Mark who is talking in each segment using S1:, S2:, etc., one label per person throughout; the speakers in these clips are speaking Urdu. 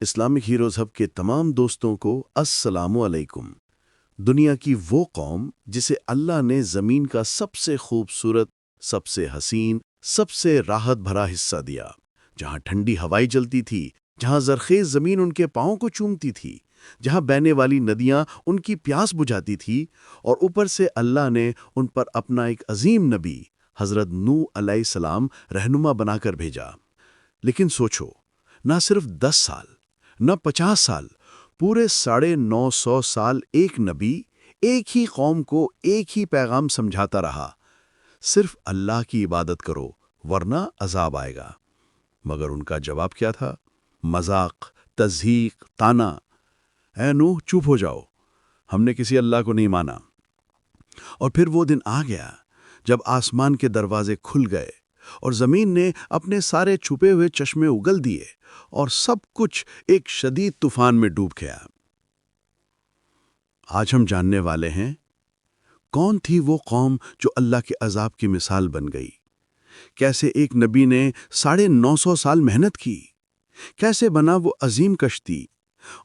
S1: اسلامک ہیروز ہب کے تمام دوستوں کو السلام علیکم۔ دنیا کی وہ قوم جسے اللہ نے زمین کا سب سے خوبصورت، سب سے حسین، سب سے راحت بھرا حصہ دیا، جہاں ٹھنڈی ہوائیں چلتی تھی، جہاں زرخیز زمین ان کے پاؤں کو چومتی تھی، جہاں بہنے والی ندیاں ان کی پیاس بجھاتی تھی، اور اوپر سے اللہ نے ان پر اپنا ایک عظیم نبی حضرت نوح علیہ السلام رہنما بنا کر بھیجا۔ لیکن سوچو، نہ صرف 10 سال، نہ 50 سال، پورے 950 سال ایک نبی ایک ہی قوم کو ایک ہی پیغام سمجھاتا رہا، صرف اللہ کی عبادت کرو ورنہ عذاب آئے گا۔ مگر ان کا جواب کیا تھا؟ مذاق، تضحیق، طعنہ۔ اے نوح، چپ ہو جاؤ، ہم نے کسی اللہ کو نہیں مانا۔ اور پھر وہ دن آ گیا جب آسمان کے دروازے کھل گئے اور زمین نے اپنے سارے چھپے ہوئے چشمے اگل دیے اور سب کچھ ایک شدید طوفان میں ڈوب گیا۔ آج ہم جاننے والے ہیں کون تھی وہ قوم جو اللہ کے عذاب کی مثال بن گئی، کیسے ایک نبی نے 950 سال محنت کی، کیسے بنا وہ عظیم کشتی،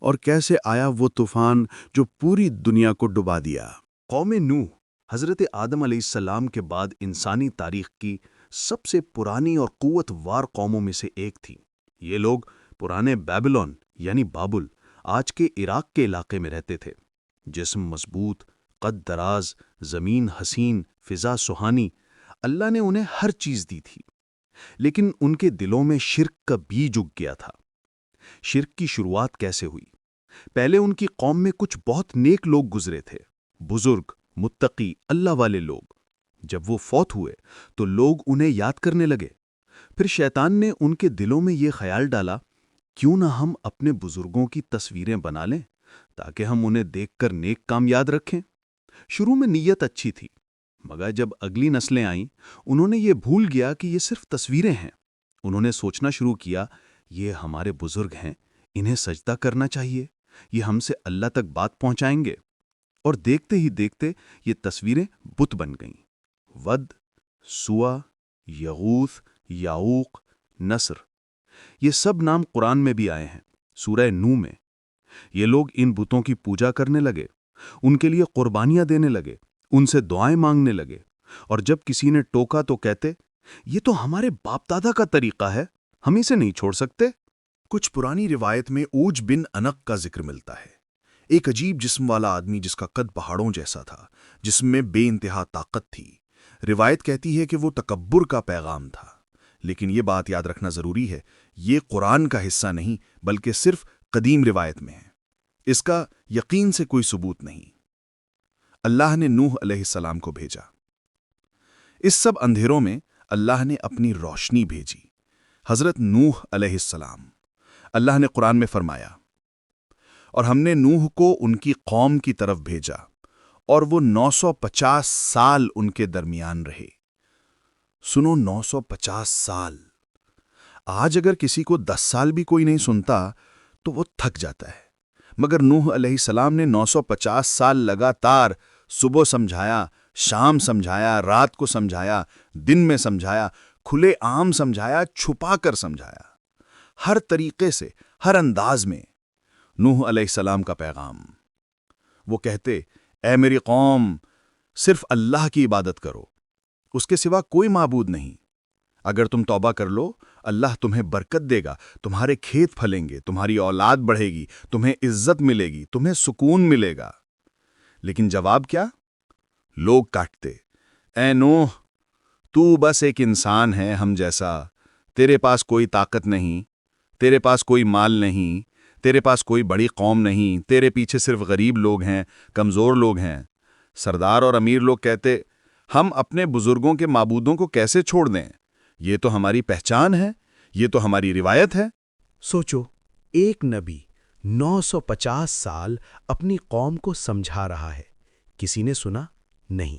S1: اور کیسے آیا وہ طوفان جو پوری دنیا کو ڈبا دیا۔
S2: قوم نوح حضرت آدم علیہ السلام کے بعد انسانی تاریخ کی سب سے پرانی اور قوت وار قوموں میں سے ایک تھی۔ یہ لوگ پرانے بیبلون یعنی بابل، آج کے عراق کے علاقے میں رہتے تھے۔ جسم مضبوط، قد دراز، زمین حسین، فضا سہانی، اللہ نے انہیں ہر چیز دی تھی، لیکن ان کے دلوں میں شرک کا بیج اگ گیا تھا۔ شرک کی شروعات کیسے ہوئی؟ پہلے ان کی قوم میں کچھ بہت نیک لوگ گزرے تھے، بزرگ، متقی، اللہ والے لوگ۔ جب وہ فوت ہوئے تو لوگ انہیں یاد کرنے لگے۔ پھر شیطان نے ان کے دلوں میں یہ خیال ڈالا، کیوں نہ ہم اپنے بزرگوں کی تصویریں بنا لیں تاکہ ہم انہیں دیکھ کر نیک کام یاد رکھیں۔ شروع میں نیت اچھی تھی، مگر جب اگلی نسلیں آئیں، انہوں نے یہ بھول گیا کہ یہ صرف تصویریں ہیں۔ انہوں نے سوچنا شروع کیا، یہ ہمارے بزرگ ہیں، انہیں سجدہ کرنا چاہیے، یہ ہم سے اللہ تک بات پہنچائیں گے۔ اور دیکھتے ہی دیکھتے یہ تصویریں بت بن گئیں۔ ود، سوا، یغوث، یعوق، نصر، یہ سب نام قرآن میں بھی آئے ہیں، سورہ نوح میں۔ یہ لوگ ان بتوں کی پوجا کرنے لگے، ان کے لیے قربانیاں دینے لگے، ان سے دعائیں مانگنے لگے، اور جب کسی نے ٹوکا تو کہتے، یہ تو ہمارے باپ دادا کا طریقہ ہے، ہم اسے نہیں چھوڑ سکتے۔
S3: کچھ پرانی روایت میں اوج بن انق کا ذکر ملتا ہے، ایک عجیب جسم والا آدمی جس کا قد پہاڑوں جیسا تھا، جسم میں بے انتہا طاقت تھی۔ روایت کہتی ہے کہ وہ تکبر کا پیغام تھا، لیکن یہ بات یاد رکھنا ضروری ہے، یہ قرآن کا حصہ نہیں بلکہ صرف قدیم روایت میں ہے، اس کا یقین سے کوئی ثبوت نہیں۔ اللہ نے نوح علیہ السلام کو بھیجا۔ اس سب اندھیروں میں اللہ نے اپنی روشنی بھیجی، حضرت نوح علیہ السلام۔ اللہ نے قرآن میں فرمایا، اور ہم نے نوح کو ان کی قوم کی طرف بھیجا، اور وہ 950 سال ان کے درمیان رہے۔ سنو، 950 سال! آج اگر کسی کو 10 سال بھی کوئی نہیں سنتا تو وہ تھک جاتا ہے، مگر نوح علیہ السلام نے 950 سال لگاتار صبح سمجھایا، شام سمجھایا، رات کو سمجھایا، دن میں سمجھایا، کھلے عام سمجھایا، چھپا کر سمجھایا، ہر طریقے سے، ہر انداز میں۔ نوح علیہ السلام کا پیغام، وہ کہتے، اے میری قوم، صرف اللہ کی عبادت کرو، اس کے سوا کوئی معبود نہیں۔ اگر تم توبہ کر لو، اللہ تمہیں برکت دے گا، تمہارے کھیت پھلیں گے، تمہاری اولاد بڑھے گی، تمہیں عزت ملے گی، تمہیں سکون ملے گا۔ لیکن جواب کیا؟ لوگ کاٹتے، اے نوح، تو بس ایک انسان ہے ہم جیسا، تیرے پاس کوئی طاقت نہیں، تیرے پاس کوئی مال نہیں، تیرے پاس کوئی بڑی قوم نہیں، تیرے پیچھے صرف غریب لوگ ہیں، کمزور لوگ ہیں۔ سردار اور امیر لوگ کہتے، ہم اپنے بزرگوں کے معبودوں کو کیسے چھوڑ دیں؟ یہ تو ہماری پہچان ہے، یہ تو ہماری روایت ہے۔
S4: سوچو، ایک نبی 950 سال اپنی قوم کو سمجھا رہا ہے، کسی نے سنا؟ نہیں۔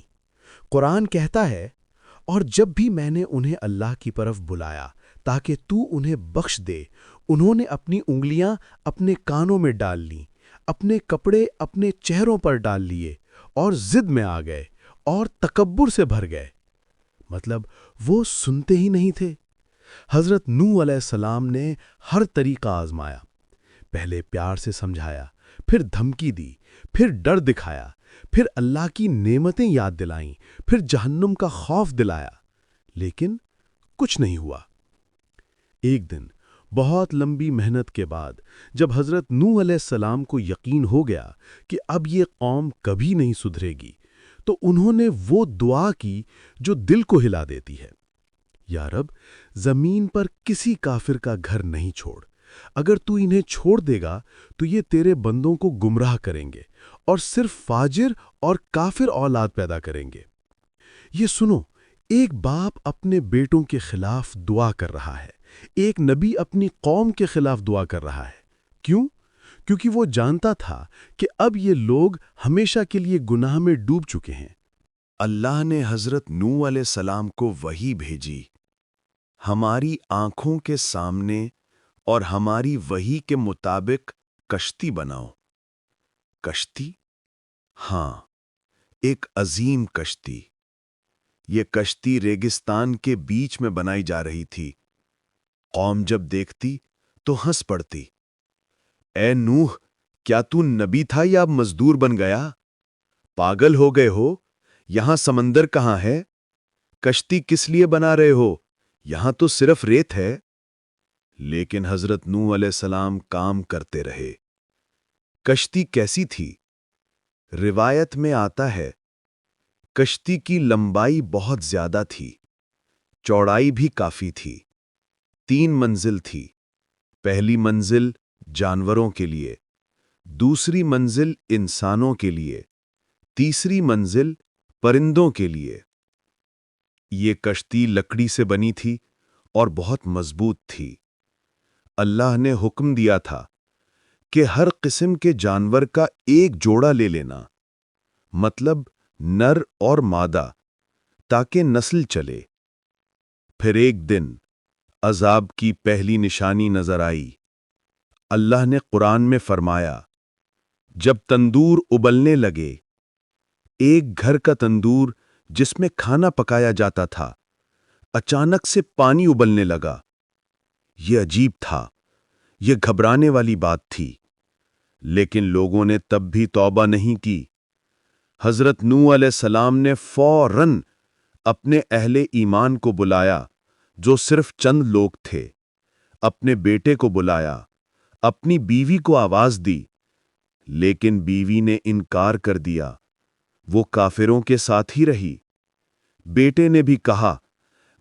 S4: قرآن کہتا ہے، اور جب بھی میں نے انہیں اللہ کی طرف بلایا تاکہ تو انہیں بخش دے، انہوں نے اپنی انگلیاں اپنے کانوں میں ڈال لیں، اپنے کپڑے اپنے چہروں پر ڈال لیے، اور ضد میں آ گئے اور تکبر سے بھر گئے۔ مطلب وہ سنتے ہی نہیں تھے۔ حضرت نوح علیہ السلام نے ہر طریقہ آزمایا، پہلے پیار سے سمجھایا، پھر دھمکی دی، پھر ڈر دکھایا، پھر اللہ کی نعمتیں یاد دلائیں، پھر جہنم کا خوف دلایا، لیکن کچھ نہیں ہوا۔ ایک دن بہت لمبی محنت کے بعد جب حضرت نوح علیہ السلام کو یقین ہو گیا کہ اب یہ قوم کبھی نہیں سدھرے گی، تو انہوں نے وہ دعا کی جو دل کو ہلا دیتی ہے: یا رب، زمین پر کسی کافر کا گھر نہیں چھوڑ۔ اگر تو انہیں چھوڑ دے گا تو یہ تیرے بندوں کو گمراہ کریں گے اور صرف فاجر اور کافر اولاد پیدا کریں گے۔ یہ سنو، ایک باپ اپنے بیٹوں کے خلاف دعا کر رہا ہے، ایک نبی اپنی قوم کے خلاف دعا کر رہا ہے۔ کیوں؟ کیونکہ وہ جانتا تھا کہ اب یہ لوگ ہمیشہ کے لیے گناہ میں ڈوب چکے ہیں۔
S1: اللہ نے حضرت نوح علیہ السلام کو وحی بھیجی، ہماری آنکھوں کے سامنے اور ہماری وحی کے مطابق کشتی بناؤ۔ کشتی؟ ہاں، ایک عظیم کشتی۔ یہ کشتی ریگستان کے بیچ میں بنائی جا رہی تھی۔ قوم جب دیکھتی تو ہنس پڑتی، اے نوح، کیا تو نبی تھا یا اب مزدور بن گیا؟ پاگل ہو گئے ہو؟ یہاں سمندر کہاں ہے؟ کشتی کس لیے بنا رہے ہو؟ یہاں تو صرف ریت ہے۔ لیکن حضرت نوح علیہ السلام کام کرتے رہے۔ کشتی کیسی تھی؟ روایت میں آتا ہے، کشتی کی لمبائی بہت زیادہ تھی، چوڑائی بھی کافی تھی۔ 3 منزل تھی۔ پہلی منزل جانوروں کے لیے، دوسری منزل انسانوں کے لیے، تیسری منزل پرندوں کے لیے۔ یہ کشتی لکڑی سے بنی تھی اور بہت مضبوط تھی۔ اللہ نے حکم دیا تھا کہ ہر قسم کے جانور کا ایک جوڑا لے لینا، مطلب نر اور مادہ، تاکہ نسل چلے۔ پھر ایک دن عذاب کی پہلی نشانی نظر آئی۔ اللہ نے قرآن میں فرمایا، جب تندور ابلنے لگے، ایک گھر کا تندور جس میں کھانا پکایا جاتا تھا، اچانک سے پانی ابلنے لگا۔ یہ عجیب تھا، یہ گھبرانے والی بات تھی، لیکن لوگوں نے تب بھی توبہ نہیں کی۔ حضرت نوح علیہ السلام نے فوراً اپنے اہل ایمان کو بلایا جو صرف چند لوگ تھے، اپنے بیٹے کو بلایا، اپنی بیوی کو آواز دی، لیکن بیوی نے انکار کر دیا، وہ کافروں کے ساتھ ہی رہی۔ بیٹے نے بھی کہا،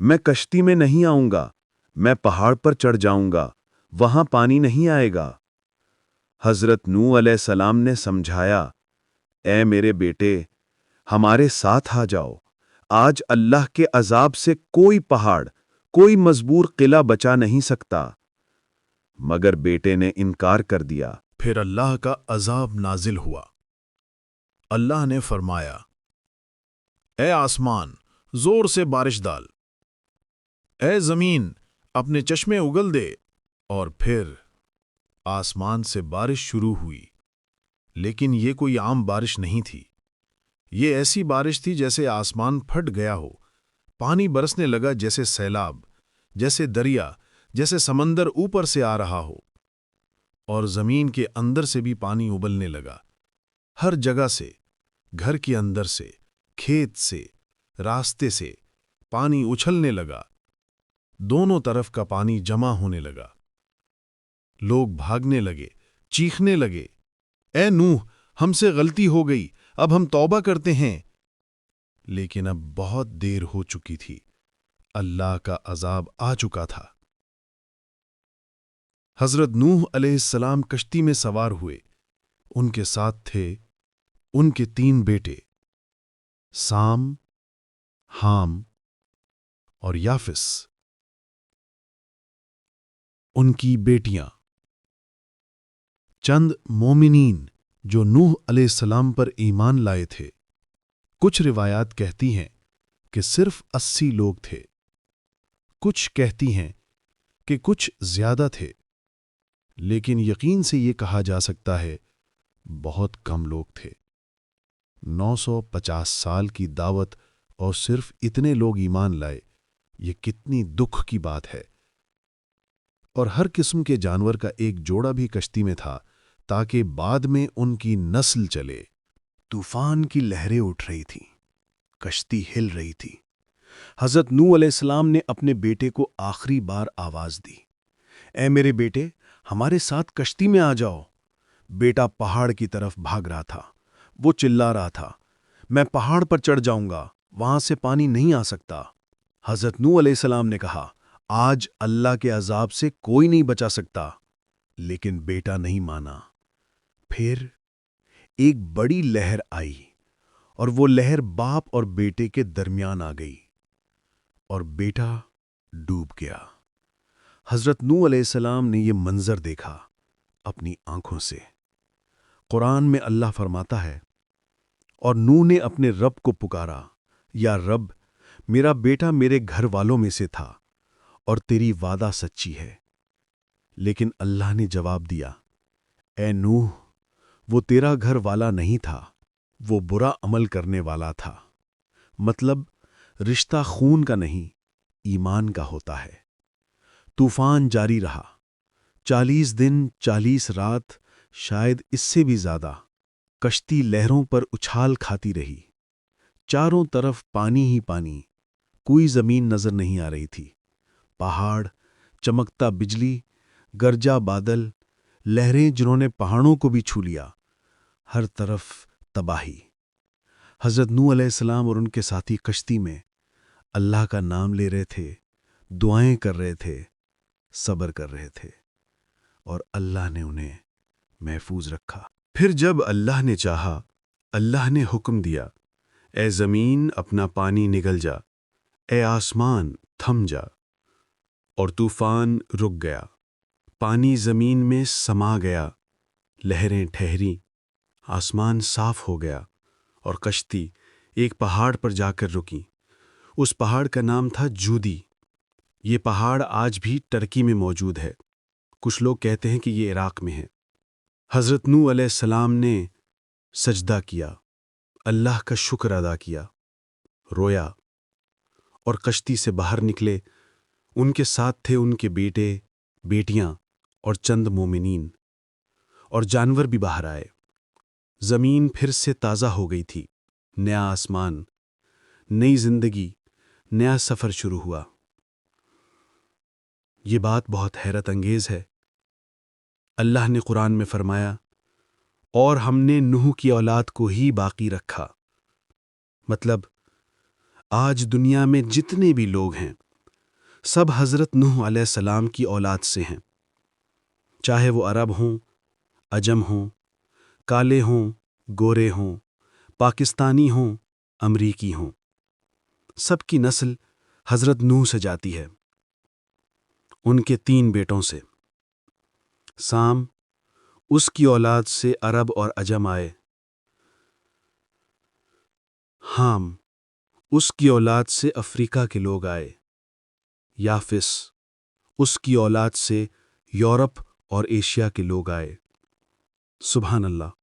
S1: میں کشتی میں نہیں آؤں گا، میں پہاڑ پر چڑھ جاؤں گا، وہاں پانی نہیں آئے گا۔ حضرت نوح علیہ السلام نے سمجھایا، اے میرے بیٹے، ہمارے ساتھ آ جاؤ، آج اللہ کے عذاب سے کوئی پہاڑ، کوئی مضبوط قلعہ بچا نہیں سکتا۔ مگر بیٹے نے انکار کر دیا۔
S3: پھر اللہ کا عذاب نازل ہوا۔ اللہ نے فرمایا، اے آسمان، زور سے بارش ڈال، اے زمین، اپنے چشمے اگل دے۔ اور پھر آسمان سے بارش شروع ہوئی، لیکن یہ کوئی عام بارش نہیں تھی۔ یہ ایسی بارش تھی جیسے آسمان پھٹ گیا ہو، پانی برسنے لگا جیسے سیلاب، جیسے دریا، جیسے سمندر اوپر سے آ رہا ہو، اور زمین کے اندر سے بھی پانی ابلنے لگا۔ ہر جگہ سے، گھر کے اندر سے، کھیت سے، راستے سے پانی اچھلنے لگا، دونوں طرف کا پانی جمع ہونے لگا۔ لوگ بھاگنے لگے، چیخنے لگے، اے نوح، ہم سے غلطی ہو گئی، اب ہم توبہ کرتے ہیں۔ لیکن اب بہت دیر ہو چکی تھی، اللہ کا عذاب آ چکا تھا۔ حضرت نوح علیہ السلام کشتی میں سوار ہوئے۔ ان کے ساتھ تھے ان کے 3 بیٹے، سام، حام اور یافس۔ ان کی بیٹیاں، چند مومنین جو نوح علیہ السلام پر ایمان لائے تھے۔ کچھ روایات کہتی ہیں کہ صرف 80 لوگ تھے، کچھ کہتی ہیں کہ کچھ زیادہ تھے، لیکن یقین سے یہ کہا جا سکتا ہے بہت کم لوگ تھے۔ 950 سال کی دعوت اور صرف اتنے لوگ ایمان لائے، یہ کتنی دکھ کی بات ہے۔ اور ہر قسم کے جانور کا ایک جوڑا بھی کشتی میں تھا تاکہ بعد میں ان کی نسل چلے۔ طوفان کی لہریں اٹھ رہی تھیں، کشتی ہل رہی تھی۔ حضرت نوح علیہ السلام نے اپنے بیٹے کو آخری بار آواز دی، اے میرے بیٹے، ہمارے ساتھ کشتی میں آ جاؤ۔ بیٹا پہاڑ کی طرف بھاگ رہا تھا، وہ چلا رہا تھا، میں پہاڑ پر چڑھ جاؤں گا، وہاں سے پانی نہیں آ سکتا۔ حضرت نوح علیہ السلام نے کہا، آج اللہ کے عذاب سے کوئی نہیں بچا سکتا، لیکن بیٹا نہیں مانا۔ پھر ایک بڑی لہر آئی اور وہ لہر باپ اور بیٹے کے درمیان آ گئی اور بیٹا ڈوب گیا۔ حضرت نوح علیہ السلام نے یہ منظر دیکھا اپنی آنکھوں سے۔ قرآن میں اللہ فرماتا ہے، اور نوح نے اپنے رب کو پکارا، یا رب، میرا بیٹا میرے گھر والوں میں سے تھا اور تیری وعدہ سچی ہے۔ لیکن اللہ نے جواب دیا، اے نوح، وہ تیرا گھر والا نہیں تھا، وہ برا عمل کرنے والا تھا۔ مطلب رشتہ خون کا نہیں، ایمان کا ہوتا ہے۔ طوفان جاری رہا، 40 دن 40 رات، شاید اس سے بھی زیادہ۔ کشتی لہروں پر اچھال کھاتی رہی، چاروں طرف پانی ہی پانی، کوئی زمین نظر نہیں آ رہی تھی۔ پہاڑ، چمکتا بجلی، گرجا بادل، لہریں جنہوں نے پہاڑوں کو بھی چھو لیا، ہر طرف تباہی۔ حضرت نوح علیہ السلام اور ان کے ساتھی کشتی میں اللہ کا نام لے رہے تھے، دعائیں کر رہے تھے، صبر کر رہے تھے، اور اللہ نے انہیں محفوظ رکھا۔ پھر جب اللہ نے چاہا، اللہ نے حکم دیا، اے زمین اپنا پانی نگل جا، اے آسمان تھم جا، اور طوفان رک گیا، پانی زمین میں سما گیا، لہریں ٹھہری، آسمان صاف ہو گیا، اور کشتی ایک پہاڑ پر جا کر رکی۔ اس پہاڑ کا نام تھا جودی۔ یہ پہاڑ آج بھی ترکی میں موجود ہے، کچھ لوگ کہتے ہیں کہ یہ عراق میں ہے۔ حضرت نوح علیہ السلام نے سجدہ کیا، اللہ کا شکر ادا کیا، رویا، اور کشتی سے باہر نکلے۔ ان کے ساتھ تھے ان کے بیٹے، بیٹیاں اور چند مومنین، اور جانور بھی باہر آئے۔ زمین پھر سے تازہ ہو گئی تھی، نیا آسمان، نئی زندگی، نیا سفر شروع ہوا۔ یہ بات بہت حیرت انگیز ہے۔ اللہ نے قرآن میں فرمایا، اور ہم نے نوح کی اولاد کو ہی باقی رکھا۔ مطلب آج دنیا میں جتنے بھی لوگ ہیں، سب حضرت نوح علیہ السلام کی اولاد سے ہیں، چاہے وہ عرب ہوں، عجم ہوں، کالے ہوں، گورے ہوں، پاکستانی ہوں، امریکی ہوں، سب کی نسل حضرت نوح سے جاتی ہے۔ ان کے 3 بیٹوں سے، سام، اس کی اولاد سے عرب اور عجم آئے، حام، اس کی اولاد سے افریقہ کے لوگ آئے، یافس، اس کی اولاد سے یورپ اور ایشیا کے لوگ آئے۔ سبحان اللہ۔